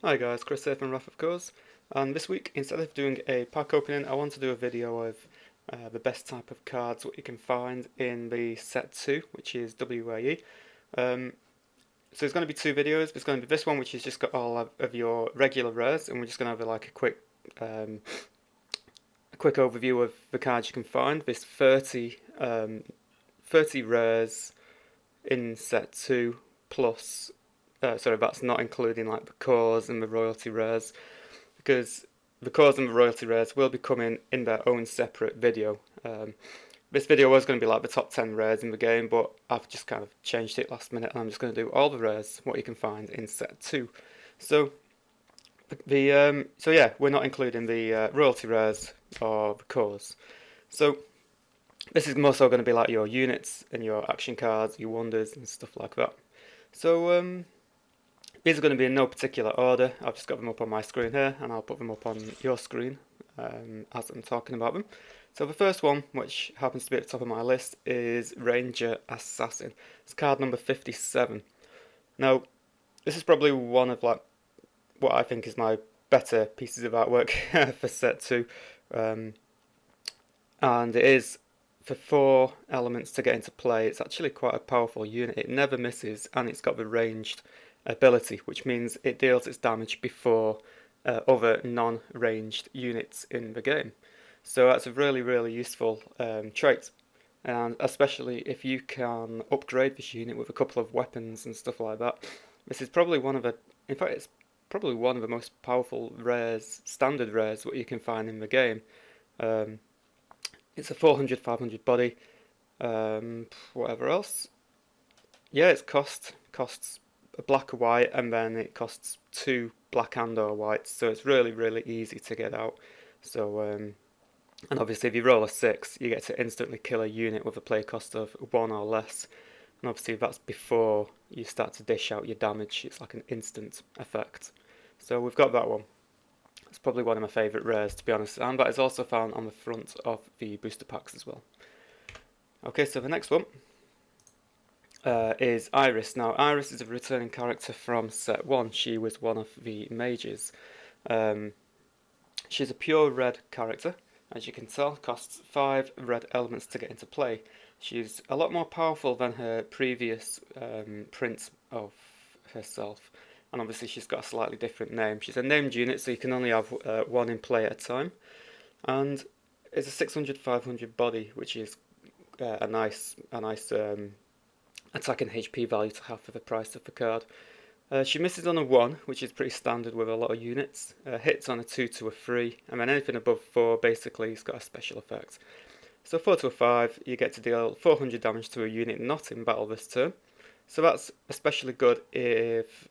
Hi guys, Chris here from Wrath of Course, and this week instead of doing a pack opening I want to do a video of the best type of cards what you can find in the set 2, which is WaE. So there's going to be two videos. There's going to be this one which has just got all of your regular rares, and we're just going to have like um, a quick overview of the cards you can find. There's 30 rares in set 2 plus sorry, that's not including like the cores and the royalty rares, because the cores and the royalty rares will be coming in their own separate video. This video was going to be like the top 10 rares in the game, but I've just kind of changed it last minute, and I'm just going to do all the rares what you can find in set 2. So so yeah, we're not including the royalty rares or the cores. So this is more so going to be like your units and your action cards, your wonders and stuff like that. So these are going to be in no particular order. I've just got them up on my screen here, and I'll put them up on your screen as I'm talking about them. So the first one, which happens to be at the top of my list, is Ranger Assassin. It's card number 57. Now, this is probably one of like what I think is my better pieces of artwork for set 2. And it is for 4 elements to get into play. It's actually quite a powerful unit. It never misses, and it's got the ranged ability, which means it deals its damage before other non-ranged units in the game. So that's a really useful trait, and especially if you can upgrade this unit with a couple of weapons and stuff like that. This is probably one of the, in fact, it's probably one of the most powerful rares, standard rares, what you can find in the game. It's a 400-500 body. Whatever else? Yeah, it's costs a black or white, and then it costs 2 black and or whites, so it's really easy to get out. So and obviously if you roll a 6, you get to instantly kill a unit with a play cost of 1 or less. And obviously that's before you start to dish out your damage. It's like an instant effect. So we've got that one. It's probably one of my favourite rares, to be honest, and that is also found on the front of the booster packs as well. Okay, so the next one is Iris. Now, Iris is a returning character from set 1. She was one of the mages. She's a pure red character. As you can tell, costs 5 red elements to get into play. She's a lot more powerful than her previous print of herself, and obviously she's got a slightly different name. She's a named unit, so you can only have one in play at a time, and it's a 600-500 body, which is a nice attack and HP value to have for the price of the card. She misses on a 1, which is pretty standard with a lot of units. Hits on a 2 to a 3, and then anything above 4 basically has got a special effect. So 4 to a 5, you get to deal 400 damage to a unit not in battle this turn. So that's especially good if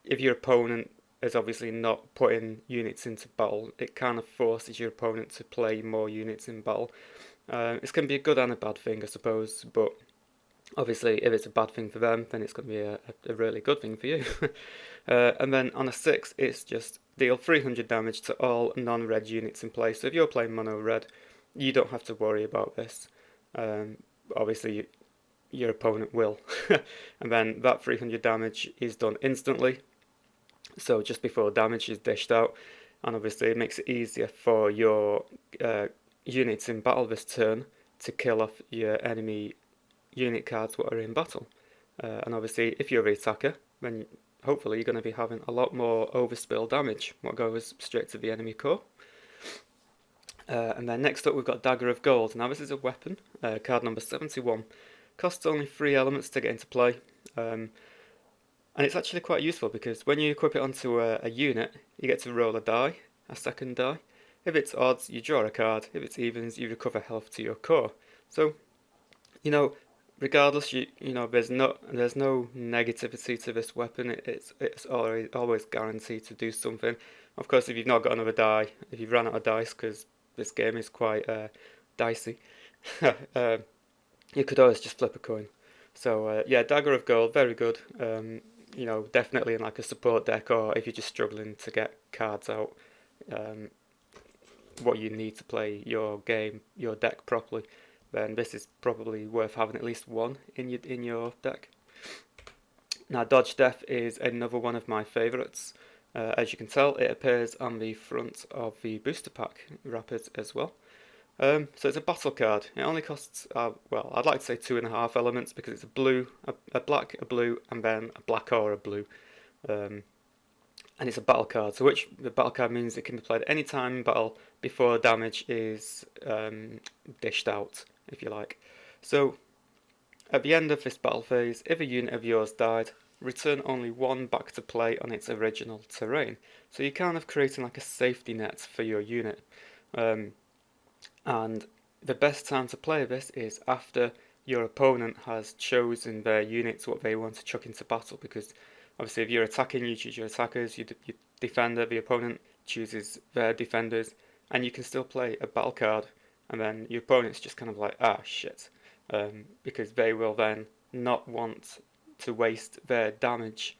your opponent is obviously not putting units into battle. It kind of forces your opponent to play more units in battle. This can be a good and a bad thing, I suppose, but obviously if it's a bad thing for them, then it's going to be a really good thing for you. And then on a 6, it's just deal 300 damage to all non-red units in play. So if you're playing mono red, you don't have to worry about this. Obviously your opponent will. And then that 300 damage is done instantly, so just before damage is dished out, and obviously it makes it easier for your units in battle this turn to kill off your enemy unit cards that are in battle. And obviously if you're the attacker, then hopefully you're going to be having a lot more overspill damage, what goes straight to the enemy core. And then next up we've got Dagger of Gold. Now this is a weapon, card number 71. Costs only 3 elements to get into play. And it's actually quite useful because when you equip it onto a unit, you get to roll a die, a second die. If it's odds, you draw a card. If it's evens, you recover health to your core. So, regardless, there's no negativity to this weapon. It's always guaranteed to do something. Of course, if you've not got another die, if you've run out of dice, because this game is quite dicey, you could always just flip a coin. So yeah, Dagger of Gold, very good. Definitely in like a support deck, or if you're just struggling to get cards out, what you need to play your deck properly, then this is probably worth having at least one in your deck. Now, Dodge Death is another one of my favourites. As you can tell, it appears on the front of the booster pack wrappers as well. So it's a battle card. It only costs, well, I'd like to say 2.5 elements because it's a blue, a black, a blue, and then a black or a blue. And it's a battle card, so which the battle card means it can be played any time in battle before damage is dished out, if you like. So at the end of this battle phase, if a unit of yours died, return only one back to play on its original terrain. So you're kind of creating like a safety net for your unit. And the best time to play this is after your opponent has chosen their units, what they want to chuck into battle, because obviously if you're attacking, you choose your attackers, your defender, the opponent chooses their defenders, and you can still play a battle card, and then your opponent's just kind of like, ah, shit, because they will then not want to waste their damage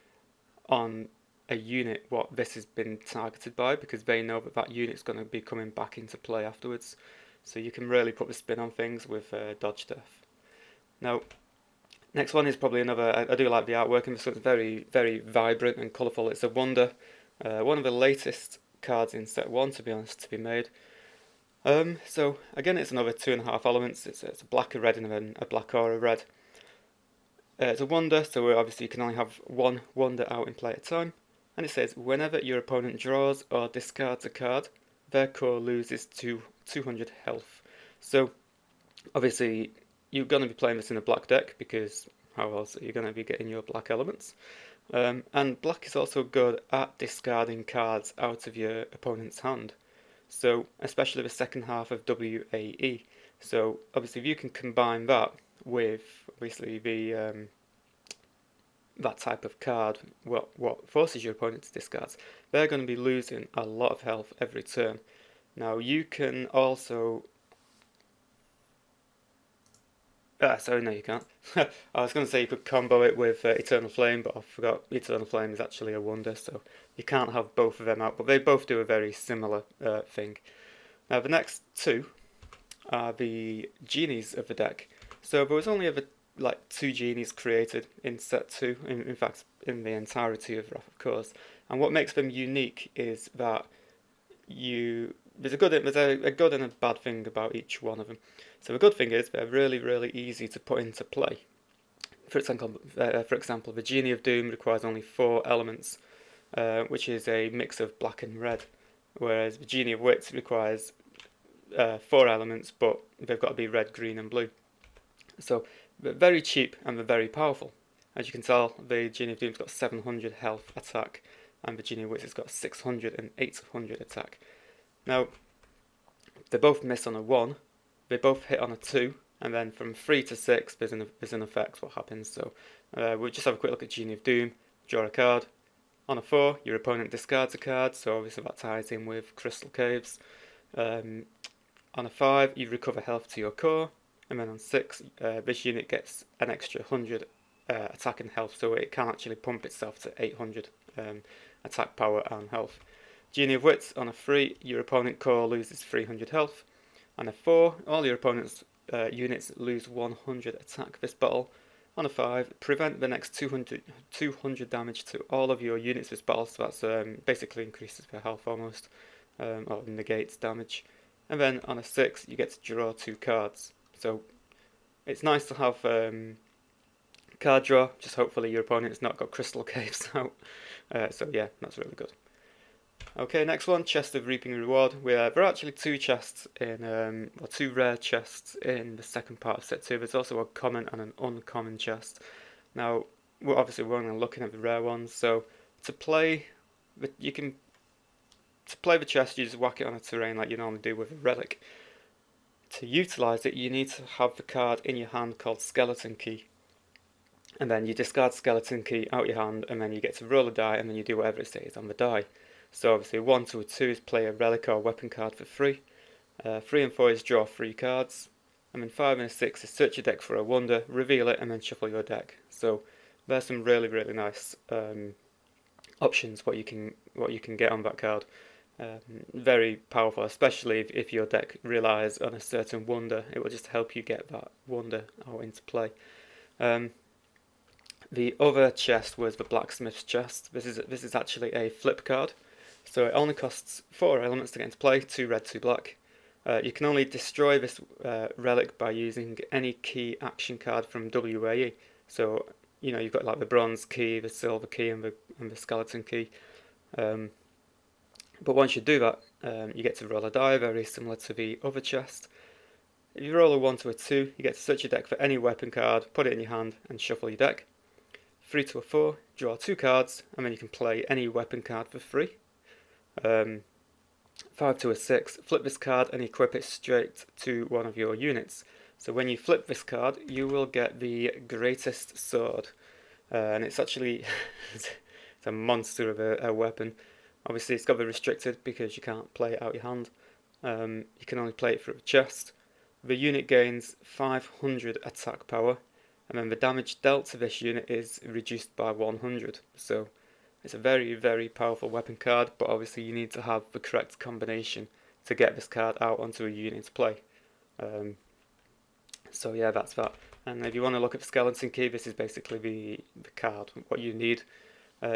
on a unit what this has been targeted by, because they know that that unit's going to be coming back into play afterwards. So you can really put the spin on things with dodge death. Now, next one is probably another, I do like the artwork, and this one's very, very vibrant and colourful. It's a wonder, one of the latest cards in set 1, to be honest, to be made. So again, it's another 2.5 elements. It's a black, a red, and then a black or a red. It's a wonder, so obviously you can only have one wonder out in play at a time. And it says, whenever your opponent draws or discards a card, their core loses 200 health. So obviously you're going to be playing this in a black deck, because how else are you going to be getting your black elements? And black is also good at discarding cards out of your opponent's hand. So especially the second half of WaE. So obviously if you can combine that with obviously the that type of card, what forces your opponent to discard, they're going to be losing a lot of health every turn. Now you can also sorry, no you can't. I was going to say you could combo it with Eternal Flame, but I forgot Eternal Flame is actually a wonder, so you can't have both of them out, but they both do a very similar thing. Now the next two are the Genies of the deck. So there was only ever like 2 Genies created in set 2, in fact in the entirety of Wrath of Course, and what makes them unique is that there's a good and a bad thing about each one of them. So the good thing is they're really, really easy to put into play. For example, the Genie of Doom requires only 4 elements, which is a mix of black and red, whereas the Genie of Wits requires 4 elements, but they've got to be red, green and blue. So they're very cheap and they're very powerful. As you can tell, the Genie of Doom's got 700 health attack, and the Genie of Wits has got 600 and 800 attack. Now, they both miss on a 1, they both hit on a 2, and then from 3 to 6 there's an effect what happens. So we'll just have a quick look at Genie of Doom. Draw a card. On a 4, your opponent discards a card, so obviously that ties in with Crystal Caves. On a 5, you recover health to your core, and then on 6, this unit gets an extra 100 attack and health, so it can actually pump itself to 800 attack power and health. Genie of Wits, on a 3, your opponent core loses 300 health. On a 4, all your opponent's units lose 100 attack this battle. On a 5, prevent the next 200 damage to all of your units this battle, so that's basically increases their health almost, or negates damage. And then on a 6, you get to draw 2 cards. So it's nice to have card draw, just hopefully your opponent's not got Crystal Caves out. So yeah, that's really good. Okay, next one, Chest of Reaping Reward. There are actually 2 chests in, or 2 rare chests in the second part of set 2. There's also a common and an uncommon chest. Now, we're only looking at the rare ones, so to play the chest, you just whack it on a terrain like you normally do with a relic. To utilise it, you need to have the card in your hand called Skeleton Key. And then you discard Skeleton Key out your hand, and then you get to roll a die, and then you do whatever it says on the die. So obviously 1 to a 2 is play a relic or weapon card for free. 3 and 4 is draw 3 cards. And then 5 and 6 is search your deck for a wonder, reveal it, and then shuffle your deck. So there's some really, really nice options what you can get on that card. Very powerful, especially if your deck relies on a certain wonder. It will just help you get that wonder out into play. The The other chest was the Blacksmith's chest. This is actually a flip card, so it only costs 4 elements to get into play, 2 red, 2 black. You can only destroy this relic by using any key action card from WaE. So you've got like the bronze key, the silver key, and the skeleton key. But once you do that, you get to roll a die, very similar to the other chest. If you roll a 1 to a 2, you get to search your deck for any weapon card, put it in your hand, and shuffle your deck. 3 to a 4, draw 2 cards, and then you can play any weapon card for free. 5 to a 6, flip this card and equip it straight to one of your units. So when you flip this card, you will get the Greatest Sword. And it's actually it's a monster of a weapon. Obviously it's got to be restricted because you can't play it out your hand. You can only play it through a chest. The unit gains 500 attack power, and then the damage dealt to this unit is reduced by 100. So it's a very, very powerful weapon card, but obviously you need to have the correct combination to get this card out onto a unit to play. So yeah, that's that. And if you want to look at the skeleton key, this is basically the card, what you need.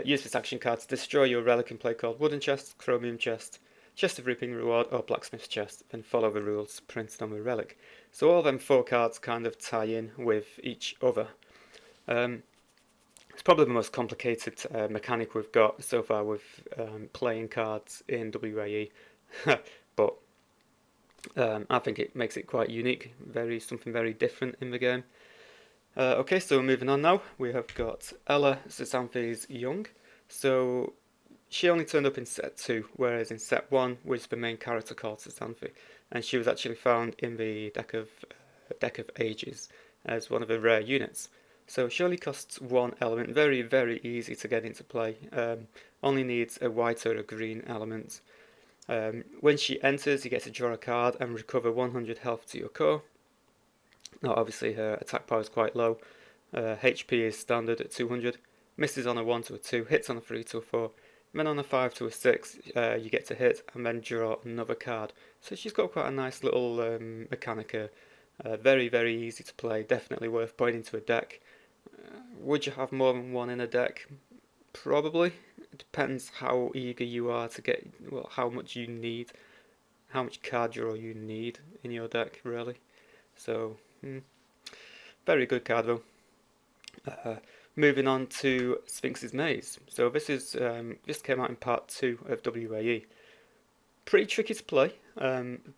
Use this action card to destroy your relic in play called Wooden Chest, Chromium Chest, Chest of Reaping Reward, or Blacksmith's Chest, then follow the rules printed on the relic. So all them 4 cards kind of tie in with each other. It's probably the most complicated mechanic we've got so far with playing cards in WaE, but I think it makes it quite unique, something very different in the game. Okay, so moving on now, we have got Ella Xanthi's young. So she only turned up in set 2, whereas in set 1 was the main character called Xanthi, and she was actually found in the deck of Ages as one of the rare units. So she only costs 1 element, very, very easy to get into play. Only needs a white or a green element. When she enters, you get to draw a card and recover 100 health to your core. Now obviously her attack power is quite low. HP is standard at 200. Misses on a 1 to a 2, hits on a 3 to a 4. And then on a 5 to a 6, you get to hit and then draw another card. So she's got quite a nice little Mechanica. Very, very easy to play, definitely worth putting into a deck. Would you have more than one in a deck? Probably. It depends how eager you are to get, how much you need, how much card draw you need in your deck, really. So, very good card though. Moving on to Spinks' Maze. So this came out in part 2 of WaE. Pretty tricky to play.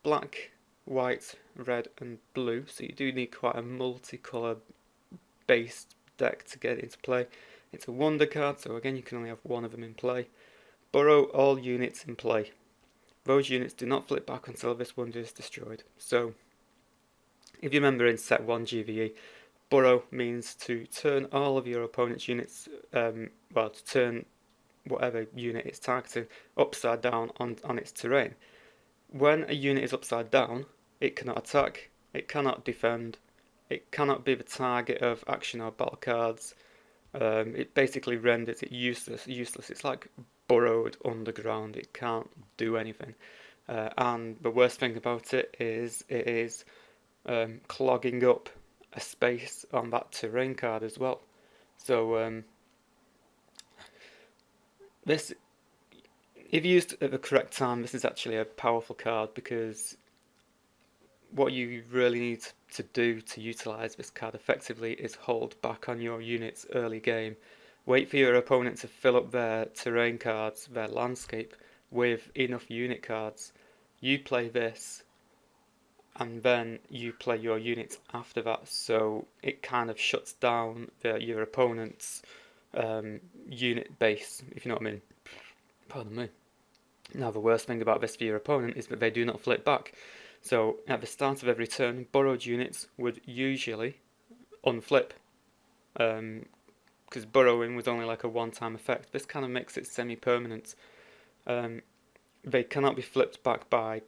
Black, white, red and blue. So you do need quite a multicolour based deck to get into play. It's a wonder card, so again you can only have one of them in play. Burrow all units in play. Those units do not flip back until this wonder is destroyed. So, if you remember in set 1 GVE, Burrow means to turn all of your opponent's units, to turn whatever unit it's targeting upside down on its terrain. When a unit is upside down, it cannot attack, it cannot defend, it cannot be the target of action or battle cards. It basically renders it useless. It's like burrowed underground. It can't do anything. And the worst thing about it is clogging up a space on that terrain card as well. So this, if used at the correct time, this is actually a powerful card, because what you really need to do to utilise this card effectively is hold back on your units early game. Wait for your opponent to fill up their terrain cards, their landscape, with enough unit cards. You play this, and then you play your units after that, so it kind of shuts down your opponent's unit base, if you know what I mean. Pardon me. Now the worst thing about this for your opponent is that they do not flip back. So at the start of every turn, burrowed units would usually unflip, because burrowing was only like a one-time effect. This kind of makes it semi-permanent. They cannot be flipped back by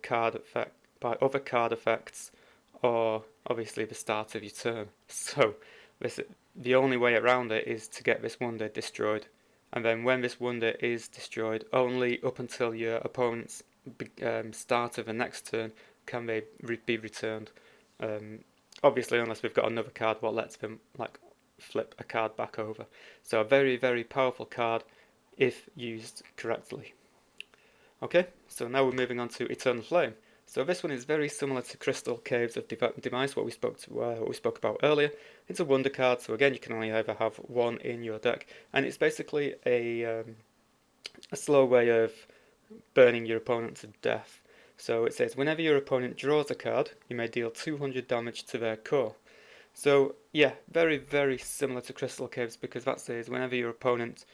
other card effects, or obviously the start of your turn. So the only way around it is to get this wonder destroyed, and then when this wonder is destroyed, only up until your opponent's start of the next turn can they be returned. Obviously, unless we've got another card what lets them like flip a card back over. So a very, very powerful card if used correctly. Okay, so now we're moving on to Eternal Flame. So this one is very similar to Crystal Caves of Demise, what we spoke about earlier. It's a wonder card, so again you can only ever have one in your deck, and it's basically a slow way of burning your opponent to death. So it says whenever your opponent draws a card, you may deal 200 damage to their core. So yeah, very, very similar to Crystal Caves, because that says whenever your opponent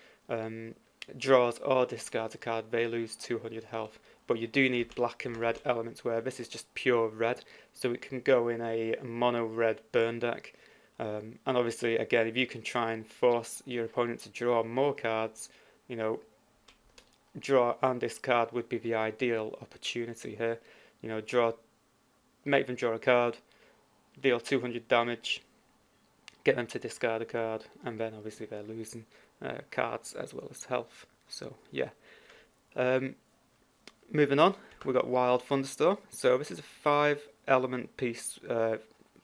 draws or discards a card, they lose 200 health. But you do need black and red elements, where this is just pure red, so it can go in a mono red burn deck. And obviously, again, if you can try and force your opponent to draw more cards, you know, draw and discard would be the ideal opportunity here. You know, make them draw a card, deal 200 damage, get them to discard a card, and then obviously they're losing cards as well as health. So yeah. Moving on, we've got Wild Thunderstorm. So this is a 5 element piece,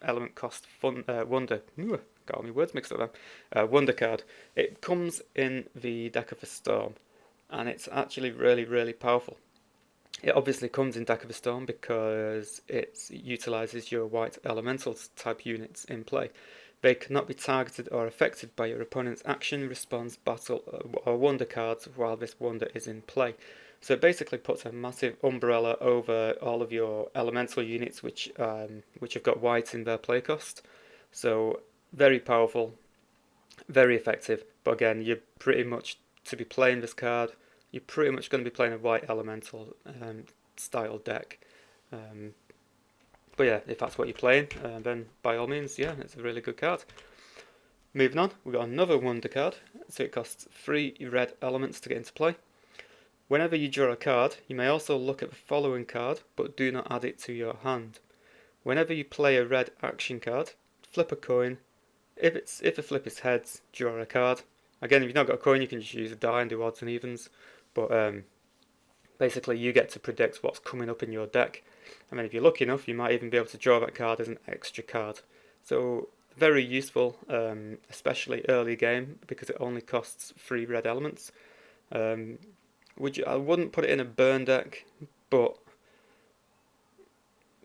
element cost wonder. Got all my words mixed up there. Wonder card. It comes in the Deck of a Storm, and it's actually really, really powerful. It obviously comes in Deck of a Storm because it utilises your white elementals type units in play. They cannot be targeted or affected by your opponent's action, response, battle, or wonder cards while this wonder is in play. So it basically puts a massive umbrella over all of your elemental units which have got white in their play cost. So very powerful, very effective, but again, you're pretty much, to be playing this card, you're pretty much going to be playing a white elemental style deck. But yeah, if that's what you're playing, then by all means, yeah, it's a really good card. Moving on, we've got another wonder card. So it costs 3 red elements to get into play. Whenever you draw a card, you may also look at the following card, but do not add it to your hand. Whenever you play a red action card, flip a coin. If the flip is heads, draw a card. Again, if you've not got a coin, you can just use a die and do odds and evens. But basically, you get to predict what's coming up in your deck. I mean, if you're lucky enough, you might even be able to draw that card as an extra card. So very useful, especially early game, because it only costs 3 red elements. I wouldn't put it in a burn deck, but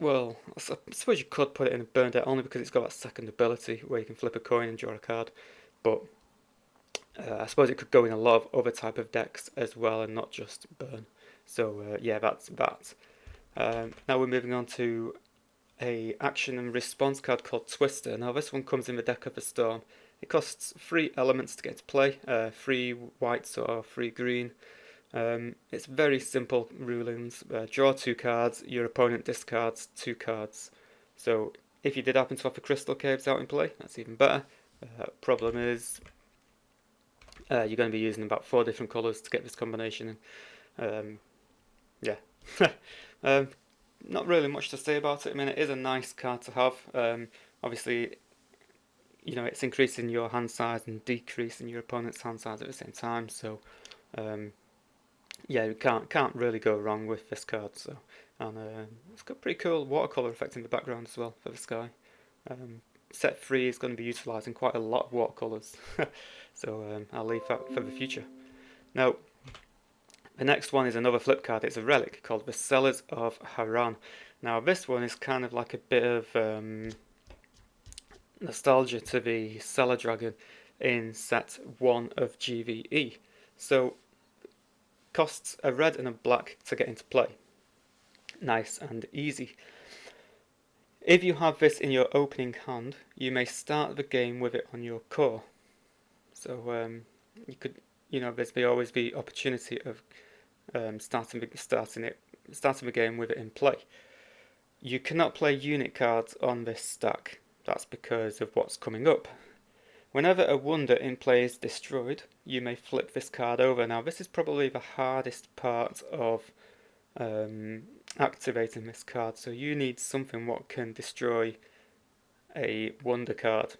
well, I suppose you could put it in a burn deck only because it's got that second ability where you can flip a coin and draw a card. But I suppose it could go in a lot of other type of decks as well, and not just burn. So yeah, that's that. Now we're moving on to a action and response card called Twister. Now this one comes in the Deck of a Storm. It costs 3 elements to get to play, 3 whites or 3 green. It's very simple rulings. Draw 2 cards, your opponent discards 2 cards. So if you did happen to have the Crystal Caves out in play, that's even better. Problem is, you're going to be using about 4 different colours to get this combination in. Yeah. Not really much to say about it. I mean, it is a nice card to have. Obviously, you know, it's increasing your hand size and decreasing your opponent's hand size at the same time. So, yeah, you can't really go wrong with this card. So, and it's got pretty cool watercolor effect in the background as well for the sky. Set 3 is going to be utilising quite a lot of watercolors, so I'll leave that for the future. Now, the next one is another flip card. It's a relic called Bacillus of Haram. Now this one is kind of like a bit of nostalgia to the Cellar Dragon in set 1 of GVE. So costs a red and a black to get into play. Nice and easy. If you have this in your opening hand, you may start the game with it on your core. So you could, you know, there's always the opportunity of starting the game with it in play. You cannot play unit cards on this stack. That's because of what's coming up. Whenever a wonder in play is destroyed, you may flip this card over. Now this is probably the hardest part of activating this card. So you need something what can destroy a wonder card.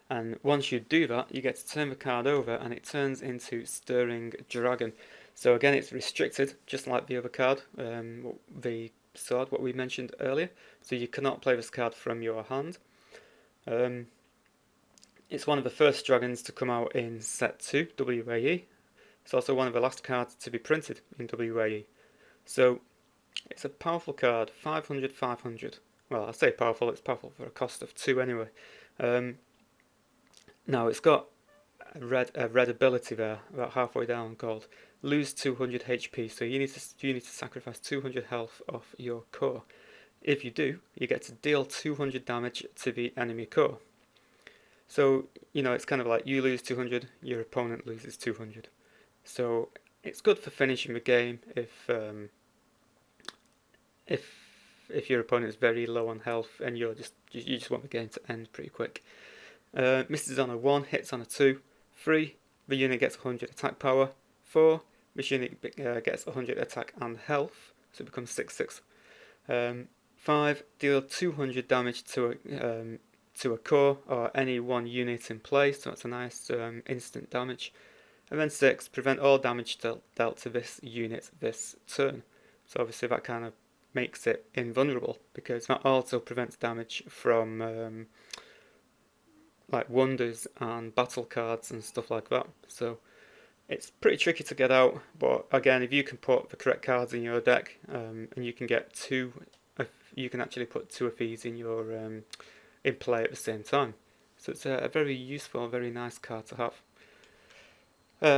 And once you do that, you get to turn the card over and it turns into Stirring Dragon. So again, it's restricted, just like the other card, the sword, what we mentioned earlier. So you cannot play this card from your hand. It's one of the first dragons to come out in set 2, WaE. It's also one of the last cards to be printed in WaE. So it's a powerful card, 500, 500. Well, I say powerful, it's powerful for a cost of 2 anyway. Now it's got a red ability there, about halfway down, called lose 200 HP. So you need to sacrifice 200 health off your core. If you do, you get to deal 200 damage to the enemy core. So, it's kind of like you lose 200, your opponent loses 200. So it's good for finishing the game if your opponent is very low on health and you just want the game to end pretty quick. Misses on a 1, hits on a 2. 3, the unit gets 100 attack power. 4, this unit gets 100 attack and health, so it becomes 6/6. 5, deal 200 damage to a core or any one unit in play, so that's a nice instant damage. And then 6, prevent all damage dealt to this unit this turn. So obviously that kind of makes it invulnerable, because that also prevents damage from like wonders and battle cards and stuff like that. So it's pretty tricky to get out, but again, if you can put the correct cards in your deck, and you can get you can actually put 2 of these in your in play at the same time. So it's a very useful, very nice card to have.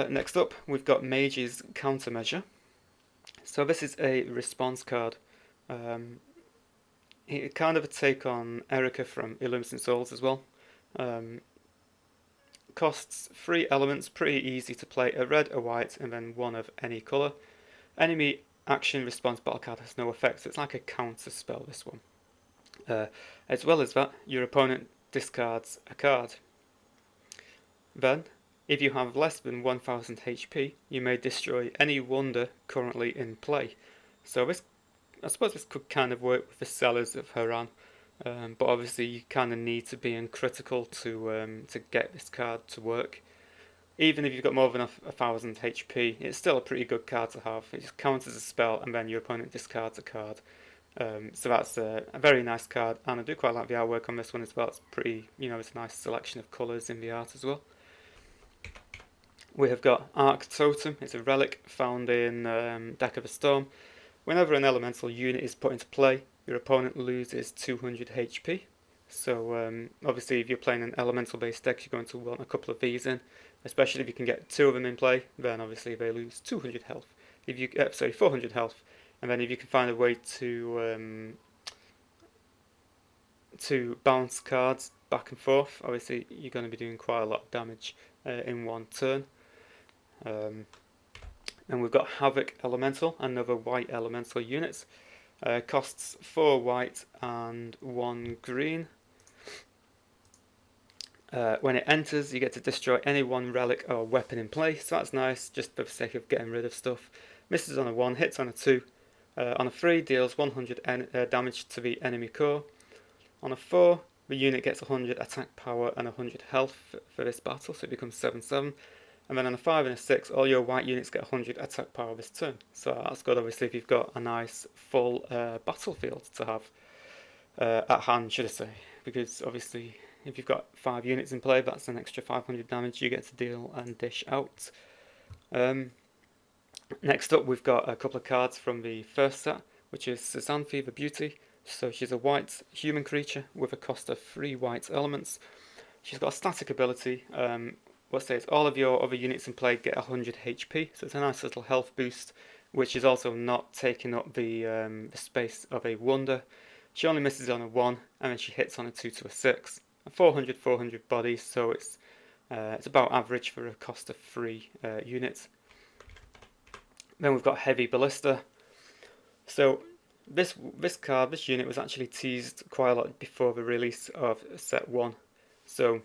Next up, we've got Mage's Countermeasure. So this is a response card. It's kind of a take on Erica from Illumination Souls as well. Costs 3 elements, pretty easy to play, a red, a white, and then 1 of any colour. Enemy action response battle card has no effect, so it's like a counter spell, this one. As well as that, your opponent discards a card. Then, if you have less than 1000 HP, you may destroy any wonder currently in play. So I suppose this could kind of work with the Bacillus of Haram. But obviously you kind of need to be in critical to get this card to work. Even if you've got more than 1000 HP, it's still a pretty good card to have. It just counts as a spell, and then your opponent discards a card. So that's a very nice card, and I do quite like the artwork on this one as well. It's pretty, it's a nice selection of colours in the art as well. We have got Arc Totem. It's a relic found in Deck of a Storm. Whenever an elemental unit is put into play, your opponent loses 200 HP. So obviously if you're playing an elemental based deck, you're going to want a couple of these in, especially if you can get 2 of them in play. Then obviously they lose 200 health. 400 health. And then if you can find a way to bounce cards back and forth, obviously you're going to be doing quite a lot of damage in one turn. And we've got Havoc Elemental, another white elemental unit. Costs 4 white and 1 green. When it enters, you get to destroy any one relic or weapon in play, so that's nice, just for the sake of getting rid of stuff. Misses on a 1, hits on a 2. On a 3, deals 100 damage to the enemy core. On a 4, the unit gets 100 attack power and 100 health for this battle, so it becomes 7/7. And then on a 5 and a 6, all your white units get 100 attack power this turn. So that's good, obviously, if you've got a nice full battlefield to have at hand, should I say. Because obviously, if you've got 5 units in play, that's an extra 500 damage you get to deal and dish out. Next up, we've got a couple of cards from the first set, which is Xanthi the Beauty. So she's a white human creature with a cost of 3 white elements. She's got a static ability. What says all of your other units in play get 100 HP, so it's a nice little health boost, which is also not taking up the space of a wonder. She only misses on a 1, and then she hits on a 2 to a 6. 400 bodies, so it's about average for a cost of 3 units. Then we've got Heavy Ballista. So this unit was actually teased quite a lot before the release of set 1. So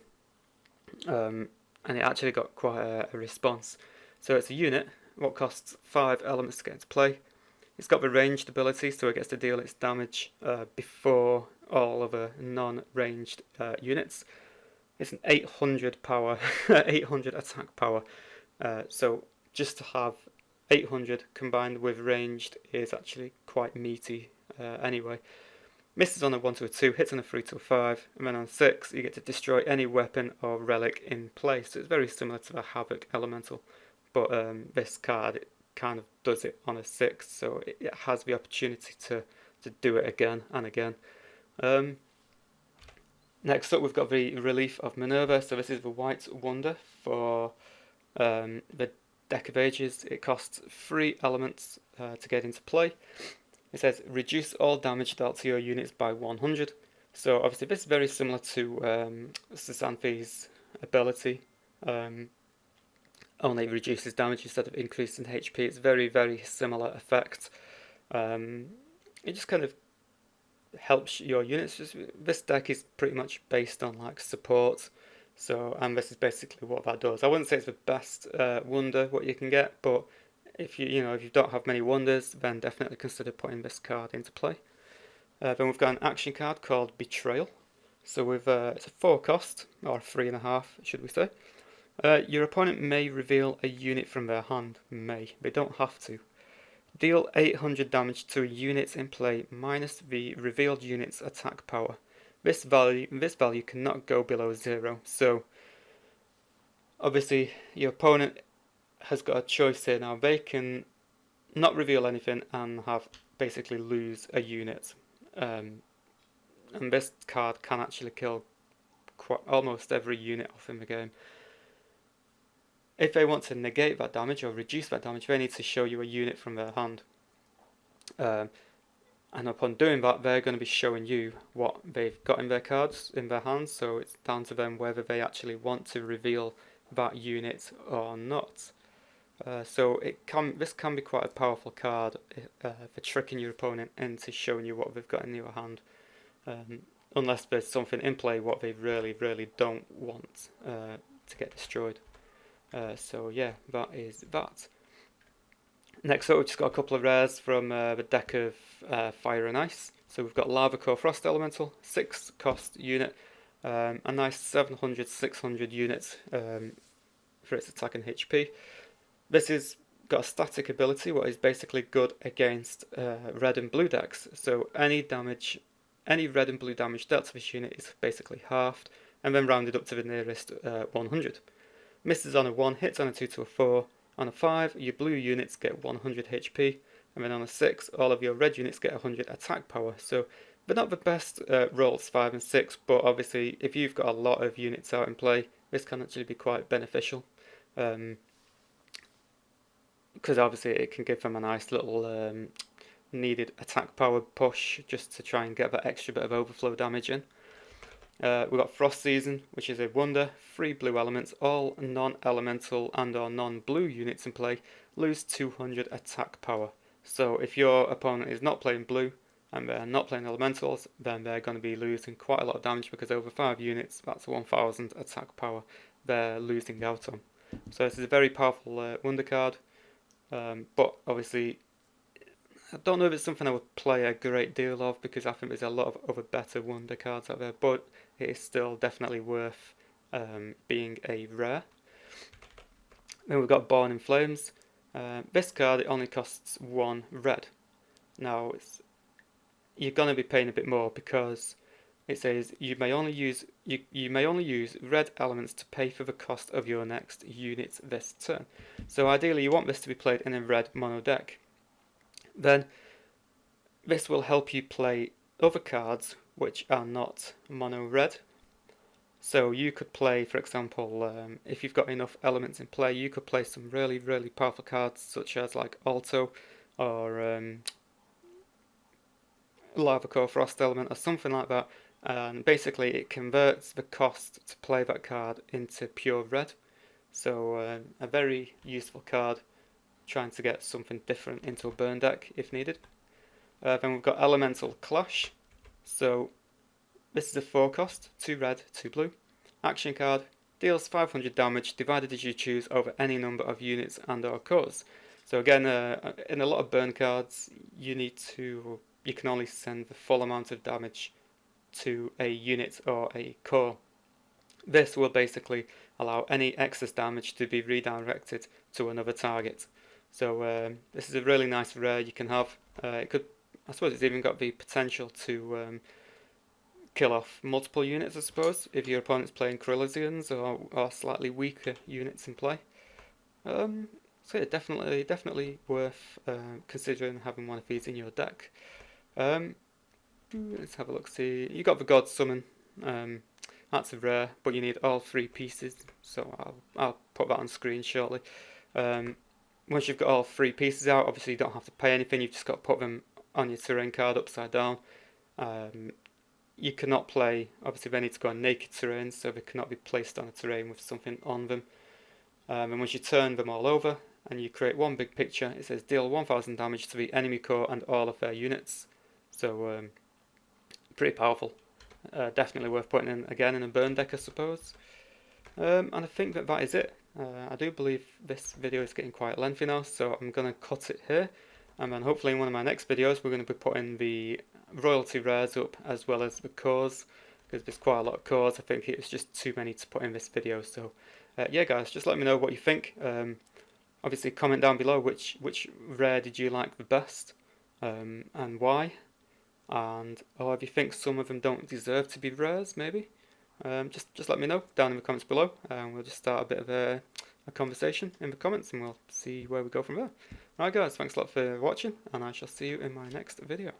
and it actually got quite a response. So it's a unit what costs 5 elements to get into play. It's got the ranged ability, so it gets to deal its damage before all other non-ranged units. It's an 800 power, 800 attack power. So just to have 800 combined with ranged is actually quite meaty anyway. Misses on a 1 to a 2, hits on a 3 to a 5, and then on 6 you get to destroy any weapon or relic in play. So it's very similar to the Havoc Elemental, but this card, it kind of does it on a 6, so it has the opportunity to do it again and again. Next up we've got the Relief of Minerva. So this is the white wonder for the Deck of Ages. It costs 3 elements to get into play. It says reduce all damage dealt to your units by 100. So obviously this is very similar to Xanthi's ability, only reduces damage instead of increasing HP. It's very, very similar effect. It just kind of helps your units. This deck is pretty much based on like support, so and this is basically what that does. I wouldn't say it's the best wonder what you can get, but if if you don't have many wonders, then definitely consider putting this card into play. Then we've got an action card called Betrayal. So it's a 4 cost, or 3.5 should we say. Your opponent may reveal a unit from their hand. They don't have to. Deal 800 damage to a unit in play minus the revealed unit's attack power. This value cannot go below 0. So obviously your opponent has got a choice here now. They can not reveal anything and have basically lose a unit. And this card can actually kill almost every unit off in the game. If they want to negate that damage or reduce that damage, they need to show you a unit from their hand. And upon doing that, they're going to be showing you what they've got in their cards, in their hands, so it's down to them whether they actually want to reveal that unit or not. So this can be quite a powerful card for tricking your opponent into showing you what they've got in your hand. Unless there's something in play what they really, really don't want to get destroyed. So yeah, that is that. Next up, we've just got a couple of rares from the deck of Fire and Ice. So we've got Lava Core Frost Elemental, 6 cost unit, a nice 700, 600 units for its attack and HP. This has got a static ability, what is basically good against red and blue decks. So any red and blue damage dealt to this unit is basically halved, and then rounded up to the nearest 100. Misses on a 1, hits on a 2 to a 4. On a 5, your blue units get 100 HP, and then on a 6, all of your red units get 100 attack power. So they're not the best rolls 5 and 6, but obviously if you've got a lot of units out in play, this can actually be quite beneficial. Because obviously it can give them a nice little needed attack power push just to try and get that extra bit of overflow damage in. We've got Frost Season, which is a wonder, 3 blue elements, all non-elemental and or non-blue units in play lose 200 attack power. So if your opponent is not playing blue and they're not playing elementals, then they're going to be losing quite a lot of damage, because over 5 units, that's 1000 attack power they're losing out on. So this is a very powerful wonder card, but obviously I don't know if it's something I would play a great deal of, because I think there's a lot of other better wonder cards out there, but it is still definitely worth being a rare. Then we've got Born in Flames. This card, it only costs 1 red. Now you're going to be paying a bit more, because it says you may only use red elements to pay for the cost of your next unit this turn. So ideally you want this to be played in a red mono deck. Then this will help you play other cards which are not mono red. So you could play, for example, if you've got enough elements in play, you could play some really, really powerful cards such as like Alto or Lava Core Frost Element or something like that. And basically it converts the cost to play that card into pure red. So a very useful card, trying to get something different into a burn deck if needed. Then we've got Elemental Clash. So this is a 4 cost, 2 red, 2 blue. Action card, deals 500 damage divided as you choose over any number of units and or cores. So again, in a lot of burn cards, you can only send the full amount of damage to a unit or a core. This will basically allow any excess damage to be redirected to another target. So this is a really nice rare you can have. It could I suppose it's even got the potential to kill off multiple units, I suppose, if your opponent's playing Corellisians or slightly weaker units in play. So yeah, definitely worth considering having one of these in your deck. Let's have a look. See, you got the God Summon. That's a rare, but you need all 3 pieces. So I'll put that on screen shortly. Once you've got all 3 pieces out, obviously you don't have to pay anything. You've just got to put them on your terrain card upside down. You cannot play. Obviously, they need to go on naked terrain, so they cannot be placed on a terrain with something on them. And once you turn them all over and you create one big picture, it says deal 1000 damage to the enemy core and all of their units. So pretty powerful. Definitely worth putting in again in a burn deck, I suppose. And I think that is it. I do believe this video is getting quite lengthy now, so I'm going to cut it here. And then hopefully in one of my next videos we're going to be putting the royalty rares up as well as the cores, because there's quite a lot of cores. I think it's just too many to put in this video. So yeah guys, just let me know what you think. Obviously comment down below which rare did you like the best, and why, or if you think some of them don't deserve to be rares maybe. Just let me know down in the comments below, and we'll just start a bit of a conversation in the comments, and we'll see where we go from there. Alright guys, thanks a lot for watching, and I shall see you in my next video.